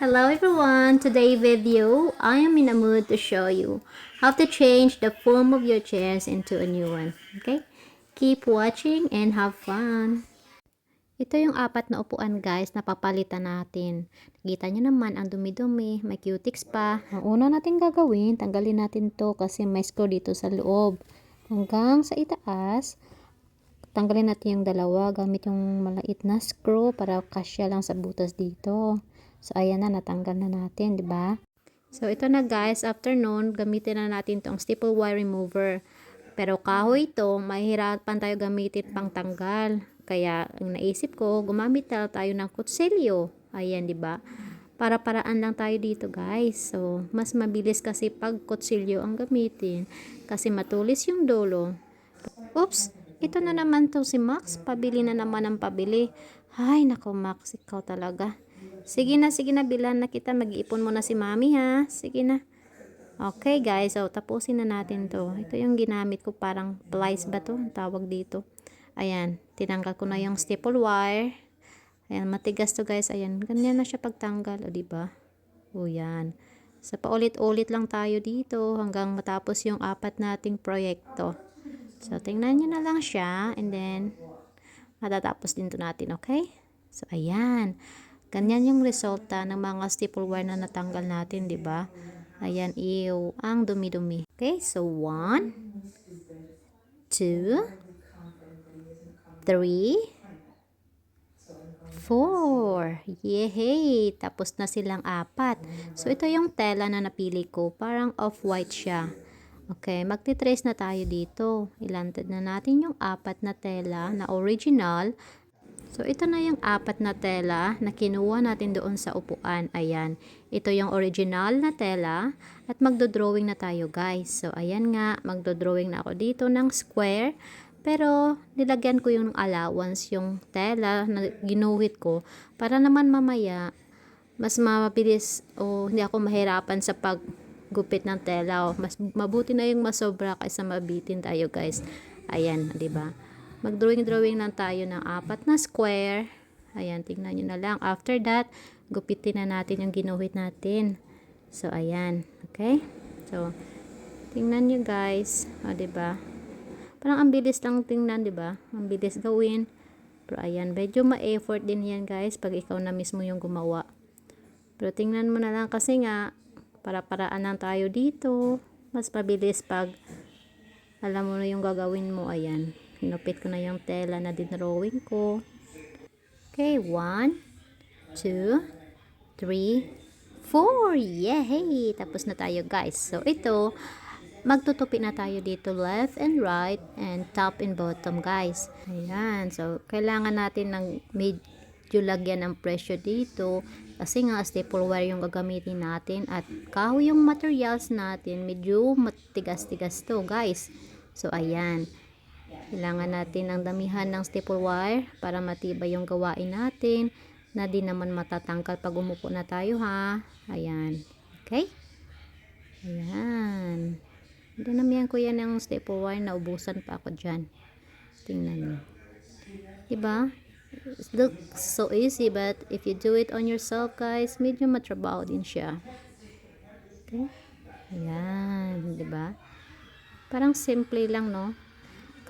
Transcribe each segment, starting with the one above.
Hello everyone! Today video, I am in a mood to show you how to change the form of your chairs into a new one. Okay? Keep watching and have fun! Ito yung apat na upuan guys na papalitan natin. Nakita nyo naman ang dumi-dumi, may cutics pa. Ang una natin gagawin, tanggalin natin to kasi may screw dito sa loob. Hanggang sa itaas, tanggalin natin yung dalawa gamit yung maliit na screw para kasya lang sa butas dito. So ayan na, natanggal na natin, 'di ba? So ito na guys, after noon, gamitin na natin tong staple wire remover. Pero kahoy ito, mahirapan tayo gamitin pang tanggal. Kaya ang naisip ko, gumamit tayo ng kutsilyo. Ayan, 'di ba? Para-paraan lang tayo dito guys. So mas mabilis kasi pag kutsilyo ang gamitin kasi matulis yung dulo. Oops, ito na naman to si Max. Pabili na naman ang pabili. Ay, nako Max, ikaw talaga. Sige na, bilan na kita. Mag-iipon mo na si Mami ha. Sige na. Okay guys, so tapusin na natin to. Ito yung ginamit ko, parang plies ba to? Ang tawag dito. Ayan, tinanggal ko na yung staple wire. Ayan, matigas to guys. Ayan, ganyan na siya pagtanggal. O, diba? O, yan. So, paulit-ulit lang tayo dito hanggang matapos yung apat nating proyekto. So, tingnan nyo na lang siya. And then, matatapos din to natin, okay? So, ayan. Ganyan yung resulta ng mga staple wire na natanggal natin, di ba? Ayan, ew, ang dumi-dumi. Okay, so 1, 2, 3, 4. Yehey! Tapos na silang apat. So, ito yung tela na napili ko. Parang off-white siya. Okay, magti-trace na tayo dito. Ilantad na natin yung apat na tela na original. So, ito na yung apat na tela na kinuha natin doon sa upuan. Ayan. Ito yung original na tela. At magdodrawing na tayo, guys. So, ayan nga. Magdodrawing na ako dito ng square. Pero, nilagyan ko yung allowance, yung tela na ginuhit ko. Para naman mamaya, mas mabilis o hindi ako mahirapan sa paggupit ng tela. O, mas mabuti na yung masobra kaysa mabitin tayo, guys. Ayan, 'di ba? Mag-drawing lang tayo ng apat na square. Ayan, tingnan nyo na lang. After that, gupitin na natin yung ginuhit natin. So, ayan. Okay? So, tingnan nyo guys. O, diba? Parang ang bilis lang tingnan, diba? Ang bilis gawin. Pero, ayan. Medyo ma-effort din yan guys pag ikaw na mismo yung gumawa. Pero, tingnan mo na lang kasi nga, para-paraan lang tayo dito. Mas mabilis pag alam mo na yung gagawin mo. Ayan. Hinupit ko na yung tela na dinrawing ko. Okay, 1, 2, 3, 4. Yay! Tapos na tayo guys. So, ito, magtutupi na tayo dito left and right and top and bottom guys. Ayan. So, kailangan natin ng medyo lagyan ng pressure dito kasi nga staple wire yung gagamitin natin at kahoy yung materials natin. Medyo matigas-tigas to guys. So, ayan. Kailangan natin ng damihan ng staple wire para matibay yung gawain natin na di naman matatangkal pag umupo na tayo ha. Ayan. Okay? Ayan. Dinamihan ko yan ng staple wire. Naubusan pa ako dyan. Tingnan nyo. Diba? It looks so easy but if you do it on yourself guys, medyo matrabaho din siya. Okay? Ayan. Diba? Parang simple lang no?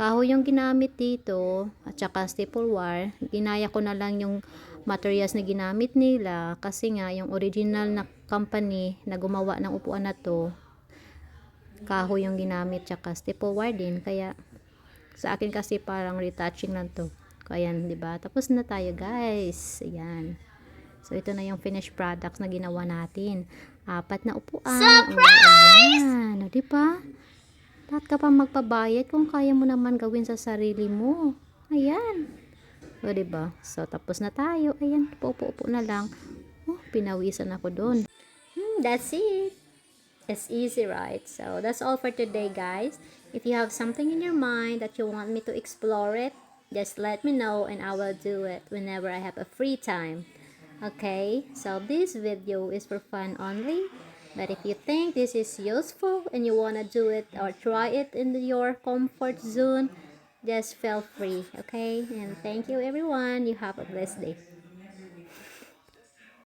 Kahoy yung ginamit dito at saka staple wire. Ginaya ko na lang yung materials na ginamit nila kasi nga yung original na company na gumawa ng upuan na to, kahoy yung ginamit tsaka staple wire din. Kaya sa akin kasi parang retouching lang to. Kaya di ba? Tapos na tayo guys. Ayan. So ito na yung finished products na ginawa natin. Apat na upuan. Surprise! Ayan. Di ba? Bakit ka pa magpabayad kung kaya mo naman gawin sa sarili mo? Ayan. O, diba? So, tapos na tayo. Ayan, upo-upo na lang. Oh, pinawisan ako doon. That's it. It's easy, right? So, that's all for today, guys. If you have something in your mind that you want me to explore it, just let me know and I will do it whenever I have a free time. Okay? So, this video is for fun only. But if you think this is useful and you want to do it or try it in your comfort zone, just feel free, okay? And thank you everyone. You have a blessed day.